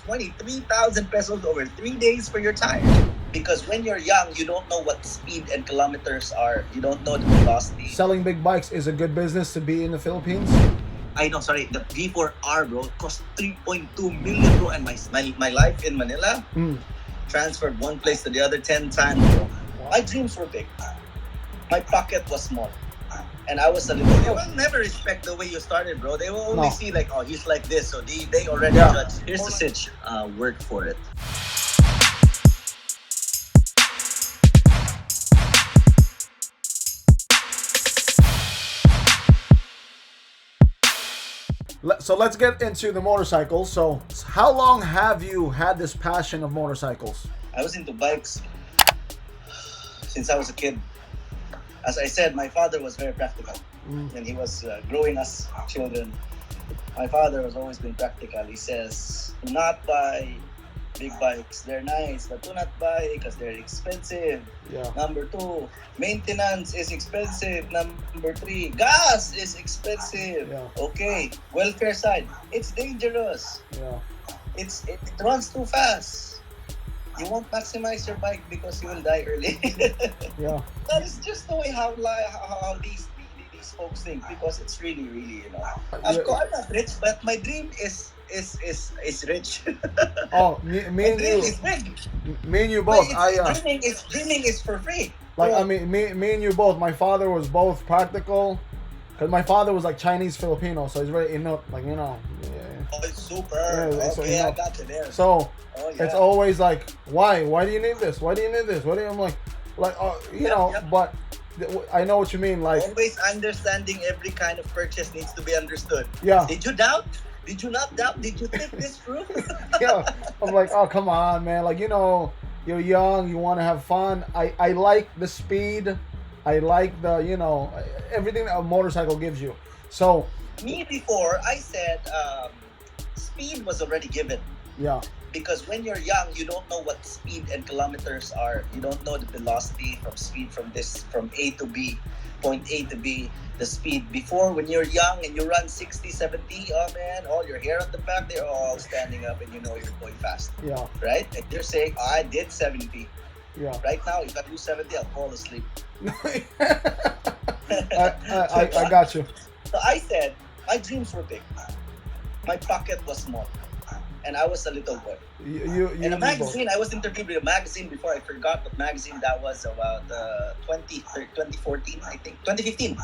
23,000 pesos over 3 days for your tire. Because when you're young, you don't know what speed and kilometers are. You don't know the velocity. Selling big bikes is a good business to be in the Philippines. I know, sorry, the V4R, bro, cost 3.2 million, bro. And my life in Manila transferred one place to the other 10 times, bro. My dreams were big. My pocket was small. And I was a little... They will never respect the way you started, bro. They will only see like, oh, he's like this. So they already judge. Here's the sitch. Work for it. So let's get into the motorcycles. So how long have you had this passion of motorcycles? I was into bikes since I was a kid. As I said, my father was very practical. When he was growing us children, my father has always been practical. He says, do not buy big bikes. They're nice, but do not buy because they're expensive. Yeah. Number 2, maintenance is expensive. Number 3, gas is expensive. Yeah. Okay, welfare side, it's dangerous. Yeah. It runs too fast. You won't maximize your bike because you will die early. Yeah. That is just the way how these folks think, because it's really, you know. Of course, I'm not rich, but my dream is rich. Oh, me and my you. dream is big. Me and you both. Dreaming is for free. Like, So, I mean, me and you both. My father was both practical, because my father was like Chinese Filipino, so he's very like, you know. Yeah. Oh, it's super. Yeah, so, Okay, you know, I got you there. So yeah. it's always like, why? Why do you need this? Why do you need this? I'm like, you know. Yep. But I know what you mean. Like, always understanding every kind of purchase needs to be understood. Yeah. Did you doubt? Did you not doubt? Did you think this through? Yeah. I'm like, oh, come on, man. Like, you know, you're young, you want to have fun. I like the speed. I like the, you know, everything that a motorcycle gives you. So Me before, I said speed was already given. yeah. Because when you're young, you don't know what speed and kilometers are. You don't know the velocity from A to B, point A to B, the speed. Before, when you're young and you run 60, 70, oh man, all your hair on the back, they're all standing up and you know you're going fast. Yeah. Right? And you're saying, I did 70. Yeah. Right now, if I do 70, I'll fall asleep. I got you. So I said, my dreams were big. My pocket was small. And I was a little boy. You In a magazine, I was interviewed with a magazine before. I forgot what magazine that was, about 2014, I think. 2015.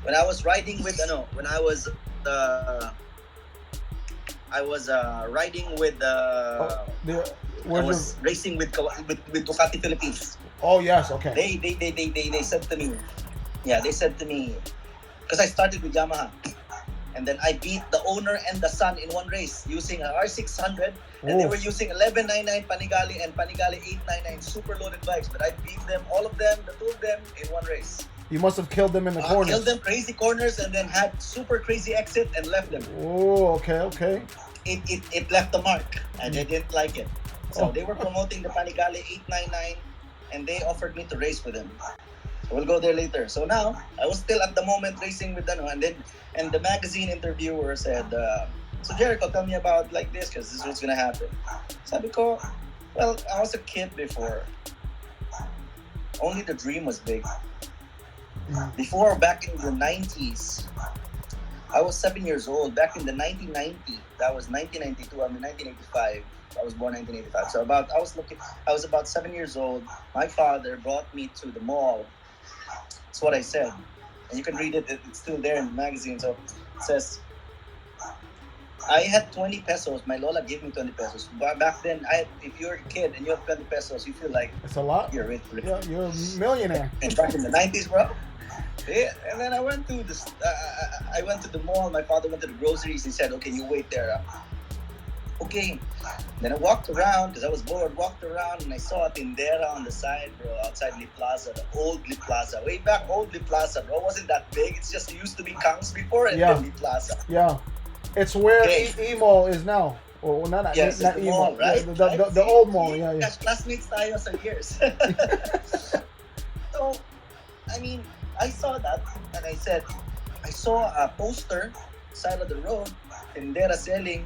When I was riding with, racing with Ducati Philippines. Oh, yes, okay. They said to me, because I started with Yamaha. And then I beat the owner and the son in one race using an R600. And they were using 1199 Panigale and Panigale 899 super loaded bikes. But I beat them, all of them, the two of them, in one race. You must have killed them in the corners. Killed them, crazy corners, and then had super crazy exit and left them. Oh, okay. It left a mark, and they didn't like it. So they were promoting the Panigale 899, and they offered me to race with them. So we'll go there later. So now, I was still at the moment racing with them, and the magazine interviewer said, so Jericho, tell me about like this, because this is what's gonna happen. Sabi ko, well, I was a kid before. Only the dream was big. Before, back in the 90s, I was 7 years old. Back in the 1990, that was 1992, I'm in 1985. I was born 1985. So I was about 7 years old. My father brought me to the mall. That's what I said. And you can read it, it's still there in the magazine. So it says, I had 20 pesos. My Lola gave me 20 pesos. But back then, if you're a kid and you have 20 pesos, you feel like it's a lot. You're rich. Yeah, you're a millionaire. And back in the 90s, bro. Yeah, and then I went to the mall. My father went to the groceries. He said, okay, you wait there. Okay. Then I walked around because I was bored. Walked around and I saw a Tindera on the side, bro, outside Lee Plaza, the old Lee Plaza. Way back, old Lee Plaza, bro. It wasn't that big. It's just it used to be Kangs before and then Lee Plaza. Yeah. It's where E-Mall is now. Or not yes, not the E-Mall, mall, right? The old mall, yeah. Classmates tayo sa years. So, I mean, I saw that and I said, I saw a poster side of the road tindera selling,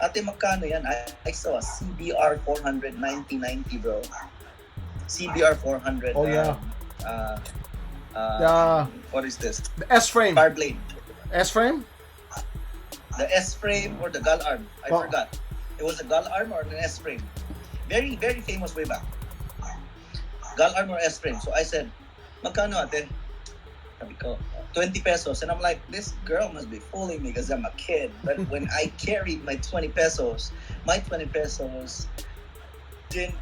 ate, magkano yan? I saw a CBR 400 9090, bro. CBR 400. Oh, yeah. What is this? The S-frame. Car blade. S-frame? The S-frame or the gull arm. I forgot. It was a gull arm or an S-frame. Very, very famous way back. Gull arm or S-frame. So I said, magkano, ate? Sabi ko, 20 pesos. And I'm like, this girl must be fooling me because I'm a kid. But when I carried my 20 pesos didn't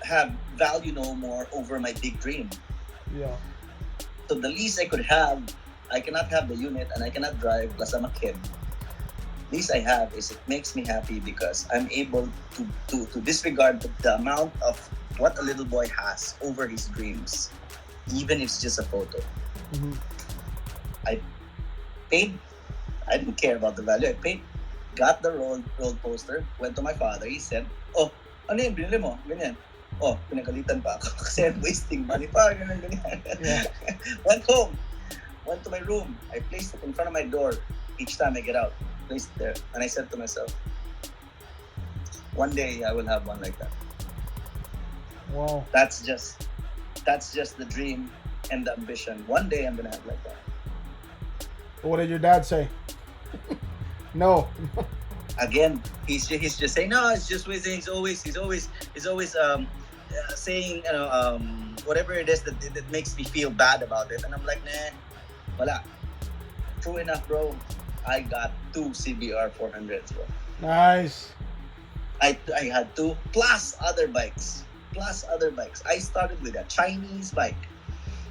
have value no more over my big dream. Yeah. So the least I could have, I cannot have the unit and I cannot drive plus I'm a kid. Least I have is it makes me happy because I'm able to disregard the amount of what a little boy has over his dreams, even if it's just a photo. Mm-hmm. I paid. I didn't care about the value. I paid. Got the rolled poster. Went to my father. He said, "Oh, ano yung binili mo? Ganyan." Oh, pinagalitan pa ako kasi I'm wasting money pa. Ganyan. Yeah. Went home. Went to my room. I placed it in front of my door. Each time I get out, placed it there. And I said to myself, one day I will have one like that. Wow. That's just the dream and the ambition. One day I'm gonna have like that. What did your dad say? No. Again, he's just saying no. It's just he's always saying whatever it is that makes me feel bad about it, and I'm like, nah, wala. True enough, bro. I got 2 CBR 400s, bro. Nice. I had 2 plus other bikes. I started with a Chinese bike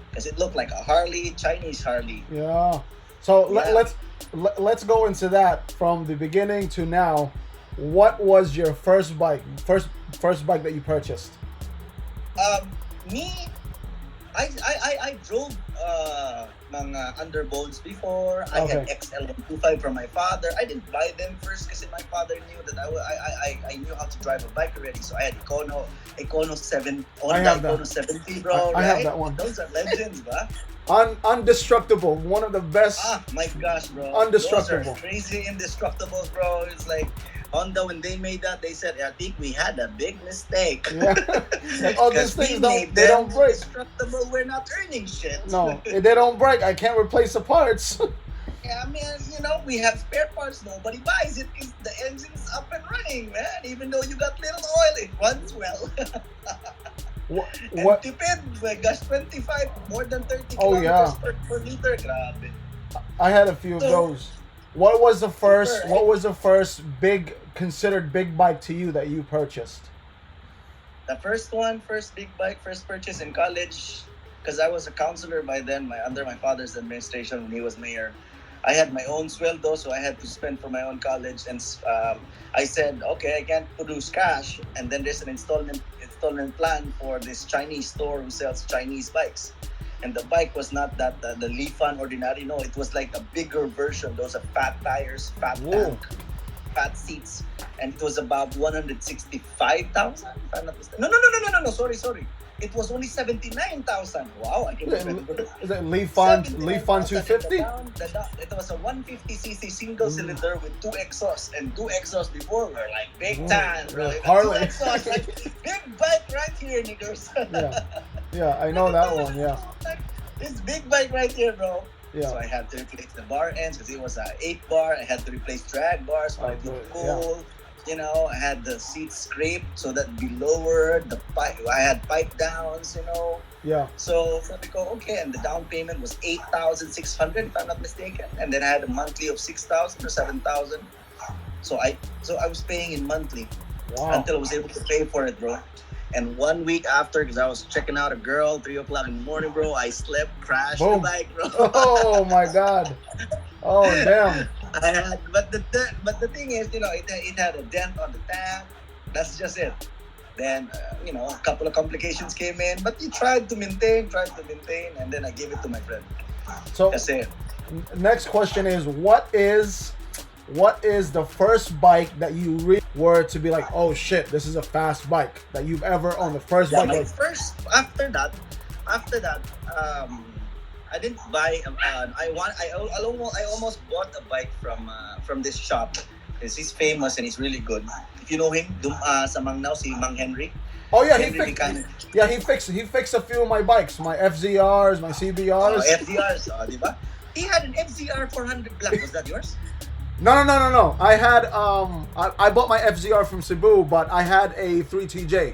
because it looked like a Chinese Harley. Yeah. So Yeah. let's go into that from the beginning to now. What was your first bike? First bike that you purchased? I drove mga underbolts before. I Okay. had XL125 from my father. I didn't buy them first because my father knew that I knew how to drive a bike already. So I had Econo 7, Honda Econo 70, bro. I have right? that one. Those are legends, ba? Undestructible. One of the best. Ah, my gosh, bro. Undestructible. Those are crazy indestructibles, bro. It's like Honda, when they made that, they said, I think we had a big mistake. Yeah. Like, all these things don't break. Indestructible, we're not earning shit. No, they don't break. I can't replace the parts. Yeah, I mean, we have spare parts. Nobody buys it because the engine's up and running, man. Even though you got little oil, it runs well. What? And tipid, my gosh, 25, more than 30 Oh, kilometers yeah. per liter. Grabe. I had a few of those. What was the first considered big bike to you that you purchased? The first big bike, first purchase in college, because I was a counselor by then, under my father's administration when he was mayor. I had my own sweldo, so I had to spend for my own college, and I said, okay, I can't produce cash, and then there's an installment plan for this Chinese store who sells Chinese bikes. And the bike was not that the Lifan ordinary. No, it was like a bigger version. Those are fat tires, fat tank, fat seats, and it was about 165,000. If I'm not mistaken. No. Sorry. It was only 79,000. Wow, I can remember. Is it Lifan 250? It was a 150cc single cylinder with 2 exhausts, and 2 exhausts before were like big time, bro. Harley. 2 exhausts, like big bike right here, niggas. Yeah, I know that one. Yeah. This big bike right here, bro. Yeah. So I had to replace the bar ends because it was an 8-bar. I had to replace drag bars for it to look cool. I had the seats scraped so that it'd be lower. I had pipe downs, Yeah. So sabi ko, okay, and the down payment was 8,600 if I'm not mistaken, and then I had a monthly of 6,000 or 7,000. So I was paying in monthly until I was able to pay for it, bro. And 1 week after, because I was checking out a girl, 3 o'clock in the morning, bro, I slept, crashed the bike, bro. Oh my God. Oh damn. But the thing is, it had a dent on the tank. That's just it. Then, a couple of complications came in, but he tried to maintain, and then I gave it to my friend. So that's it. Next question is, what is the first bike that you really were to be like, oh shit, this is a fast bike that you've ever owned? The first bike. After that, I didn't buy. I almost bought a bike from this shop. He's famous and he's really good. If you know him, sa Mangnao, si Mang Henry. Oh yeah, Henry Mechanic. he fixed a few of my bikes, my FZRs, my CBRs. FZRs, di ba? He had an FZR 400 black. Was that yours? No. I had I bought my FZR from Cebu, but I had a 3TJ.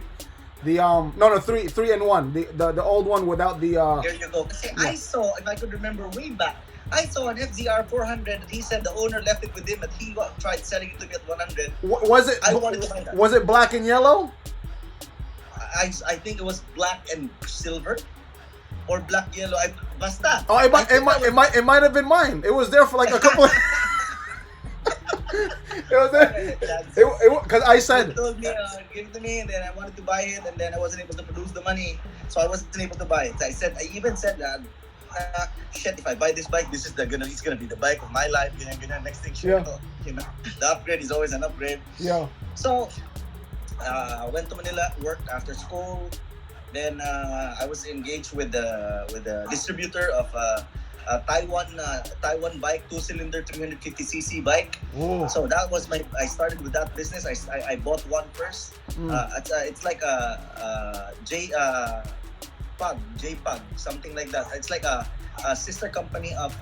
The 3-in-1. The old one without the There you go. Kasi I saw, if I could remember way back, I saw an FZR 400 that he said the owner left it with him, but he tried selling it to me at 100. Was it? I wanted to buy that. Was it black and yellow? I think it was black and silver, or black yellow. Basta. Oh, it might have been mine. It was there for like a couple. It was there. Because I said. He told me, give it to me, and then I wanted to buy it, and then I wasn't able to produce the money, so I wasn't able to buy it. I even said that. Shit, if I buy this bike, it's gonna be the bike of my life. Next thing, the upgrade is always an upgrade. Yeah. So, I went to Manila, worked after school. Then I was engaged with the distributor of a Taiwan bike, 2-cylinder 350cc bike. Ooh. So that was I started with that business. I bought one first. It's like a J-Pug, something like that. It's like a sister company of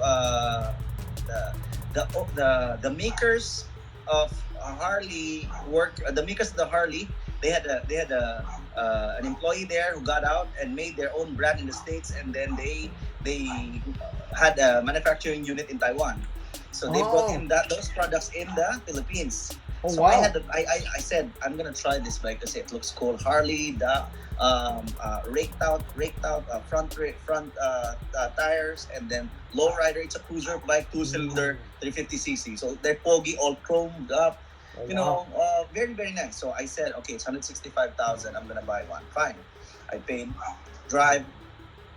the makers of Harley the makers of the Harley. They had an employee there who got out and made their own brand in the States, and then they had a manufacturing unit in Taiwan. So they brought in those products in the Philippines. Oh, so wow. I said I'm gonna try this bike because it looks cool. Harley, raked out front tires, and then lowrider. It's a cruiser bike, 2-cylinder 350cc. So they're pogy, all chromed up. Wow. Very, very nice. So I said, okay, it's 165,000. I'm gonna buy one. Fine. I paid. Drive.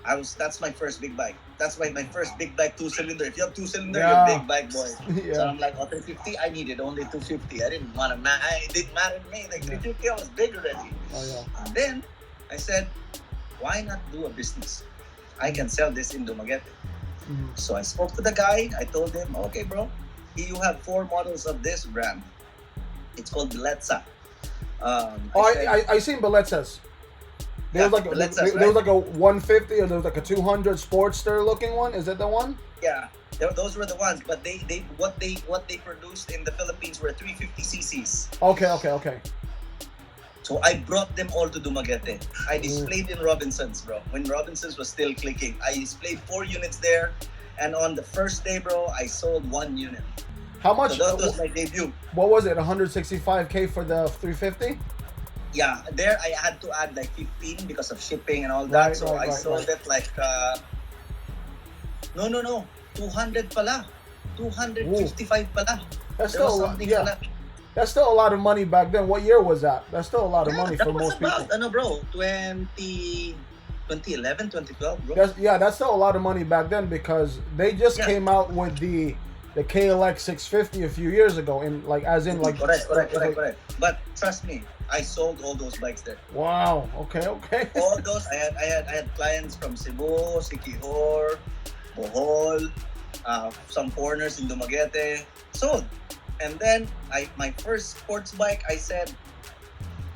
That's my first big bike. That's my first big bike, 2-cylinder. If you have 2-cylinder, you're a big bike boy. Yeah. So I'm like, 350. I needed only 250. I didn't want to. It didn't matter to me. Like 350, I was big already. Oh, yeah. And then I said, why not do a business? I can sell this in Dumaguete. Mm-hmm. So I spoke to the guy. I told him, okay, bro, you have 4 models of this brand. It's called Gilsar. I seen Bellezas. There was like a 150 or there was like a 200 Sportster looking one. Is that the one? Yeah, those were the ones. But what they produced in the Philippines were 350 cc's. Okay. So I brought them all to Dumaguete. I displayed in Robinsons, bro. When Robinsons was still clicking, I displayed 4 units there, and on the first day, bro, I sold 1 unit. How much? So that was my debut. What was it? 165K for the 350? Yeah, there I had to add like 15 because of shipping and all that. I sold it like no, 200 pala. 255 pala. That's still a lot of money back then. What year was that? That's still a lot of money for most people. Bro, 2011, 2012, bro. That's still a lot of money back then because they just came out with the KLX 650 a few years ago, Correct. But trust me, I sold all those bikes there. Wow. Okay. All those, I had clients from Cebu, Siquijor, Bohol, some foreigners in Dumaguete. Sold. And then my first sports bike, I said,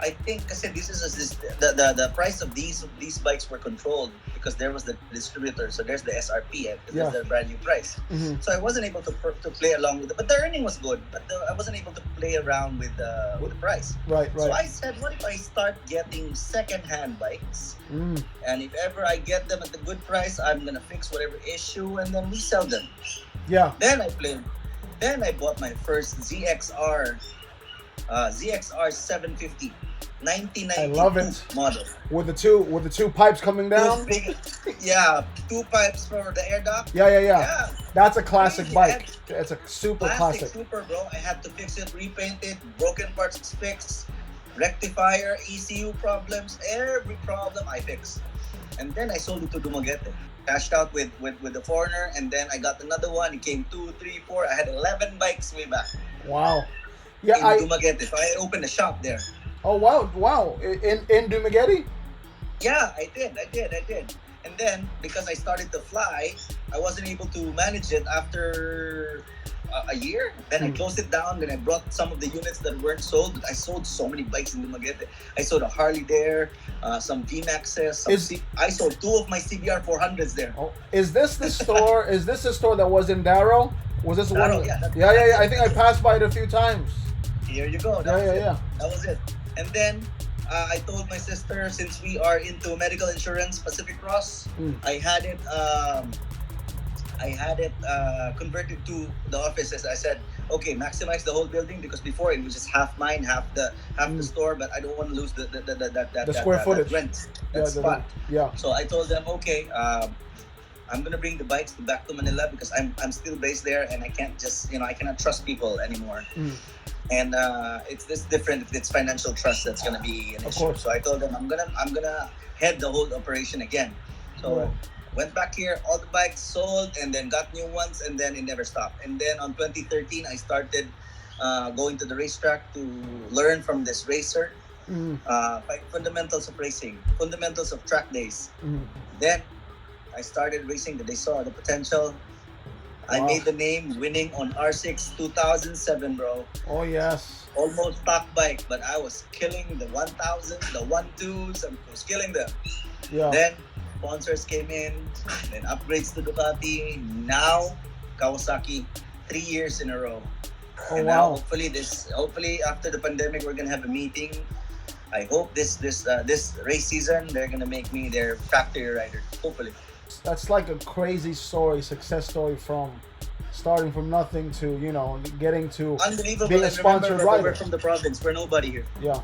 I think kasi the price of these bikes were controlled because there was the distributor, so there's the SRP, there's the brand new price. Mm-hmm. So I wasn't able to play along with it, but the earning was good. But I wasn't able to play around with the price. Right. So I said, what if I start getting second-hand bikes, and if ever I get them at a good price, I'm gonna fix whatever issue, and then we sell them. Yeah. Then I bought my first ZXR 750. 1992 I love it. Model. With the two pipes coming down. 2 pipes for the air duct. Yeah. That's a classic bike. It's a super classic. Super, bro. I had to fix it, repaint it, broken parts fixed, rectifier, ECU problems, every problem I fixed. And then I sold it to Dumaguete. Cashed out with the foreigner, and then I got another one. It came 2, 3, 4. I had 11 bikes way back. Wow. Yeah, in Dumaguete. So I opened a shop there. Oh wow! In Dumaguete? Yeah, I did. And then because I started to fly, I wasn't able to manage it after a year. Then I closed it down. Then I brought some of the units that weren't sold. I sold so many bikes in Dumaguete. I sold a Harley there, some VMAXs. I sold 2 of my CBR 400s there. Oh, is this the store? Is this the store that was in Darrow? Was this the one? Yeah, I think I passed by it a few times. Here you go. That was it. And then I told my sister, since we are into medical insurance, Pacific Cross, I had it converted to the offices. I said, okay, maximize the whole building, because before it was just half mine, half the store, but I don't want to lose the square footage, that rent, that spot. Yeah. So I told them, okay, I'm gonna bring the bikes back to Manila, because I'm still based there, and I can't just I cannot trust people anymore. And it's this different. It's financial trust that's gonna be an issue. So I told them I'm gonna head the whole operation again. So went back here, all the bikes sold, and then got new ones, and then it never stopped. And then on 2013, I started going to the racetrack to learn from this racer, fundamentals of racing, fundamentals of track days. Then I started racing. They saw the potential. I made the name winning on R6 2007, bro. Oh, yes. Almost stock bike, but I was killing the 1000, the 12s. I was killing them. Yeah. Then sponsors came in, then upgrades to Ducati. Now Kawasaki, 3 years in a row. Oh, and wow. now hopefully after the pandemic, we're gonna have a meeting. I hope this race season they're gonna make me their factory rider. Hopefully. That's like a crazy story, success story, from starting from nothing to getting to unbelievable. being a sponsored rider. We're from the province. We're nobody here. Yeah,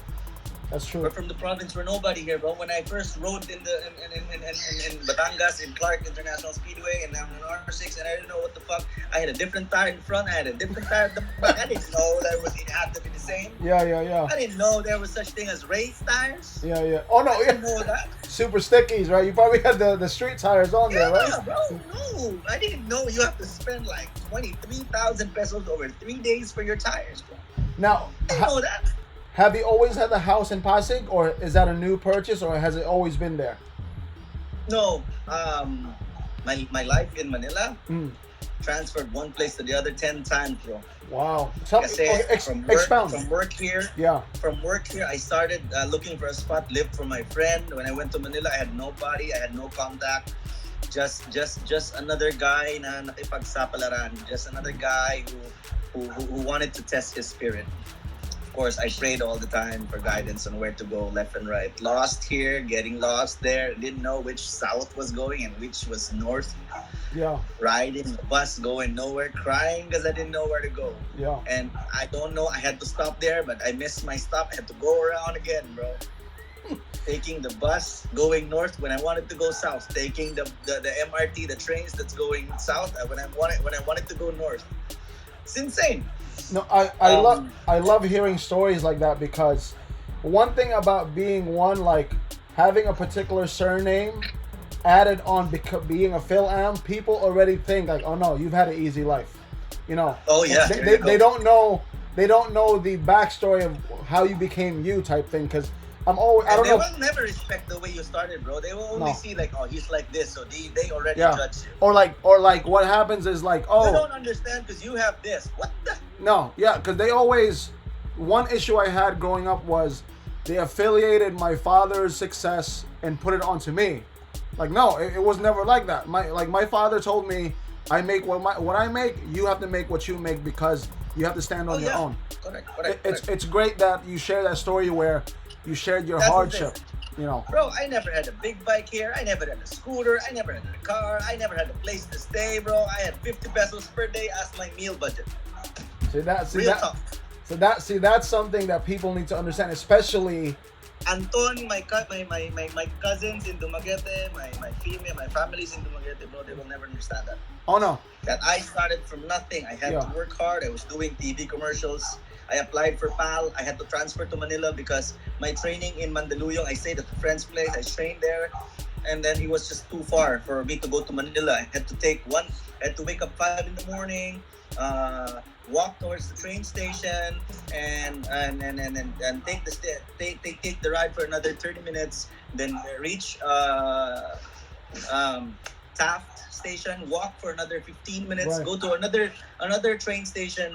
that's true. We're from the province. We're nobody here, bro. When I first rode in Batangas in Clark International Speedway, and I'm on R6, and I didn't know what the fuck. I had a different tire in front. I had a different tire at the back. I didn't know that it had to be the same. Yeah. I didn't know there was such thing as race tires. Yeah. Oh no, I didn't know that. Super stickies, right? You probably had the street tires on there, right? Yeah, bro. No, I didn't know you have to spend like 23,000 pesos over 3 days for your tires, bro. Now, I didn't know that. Have you always had the house in Pasig, or is that a new purchase, or has it always been there? No, my life in Manila transferred one place to the other 10 times, bro. Wow. Expound. From work here, Yeah. From work here, I started looking for a spot, lived for my friend. When I went to Manila, I had nobody, I had no contact. Just another guy na nakipagsapalaran. Just another guy who wanted to test his spirit. Of course, I prayed all the time for guidance on where to go, left and right. Lost here, getting lost there. Didn't know which south was going and which was north. Yeah. Riding the bus, going nowhere, crying because I didn't know where to go. Yeah. And I don't know, I had to stop there, but I missed my stop. I had to go around again, bro. Taking the bus, going north when I wanted to go south. Taking the MRT, the trains that's going south when I wanted to go north. It's insane. No, I love hearing stories like that, because one thing about being like having a particular surname added on being a Phil-Am, people already think like, oh no, you've had an easy life, Oh yeah. They don't know the backstory of how you became you type thing, because they will never respect the way you started, bro. They will only see like, oh, he's like this, so they already judge you. Or like what happens is like, oh, they don't understand because you have this. What the? No, yeah, because they always. One issue I had growing up was they affiliated my father's success and put it onto me. Like, no, it was never like that. My father told me, I make what I make. You have to make what you make, because you have to stand on your own. Correct. It's great that you share that story where you shared your hardship, Bro, I never had a big bike here. I never had a scooter. I never had a car. I never had a place to stay, bro. I had 50 pesos per day as my meal budget. That's something that people need to understand, especially Anton, my cousins in Dumaguete, my family's in Dumaguete, bro. They will never understand that. Oh no. That I started from nothing. I had to work hard. I was doing TV commercials. I applied for PAL. I had to transfer to Manila because my training in Mandaluyong, I stayed at a friend's place. I trained there, and then it was just too far for me to go to Manila. I had to wake up 5 in the morning, walk towards the train station, and take the ride for another 30 minutes. Then reach Taft station, walk for another 15 minutes, Right. go to another train station.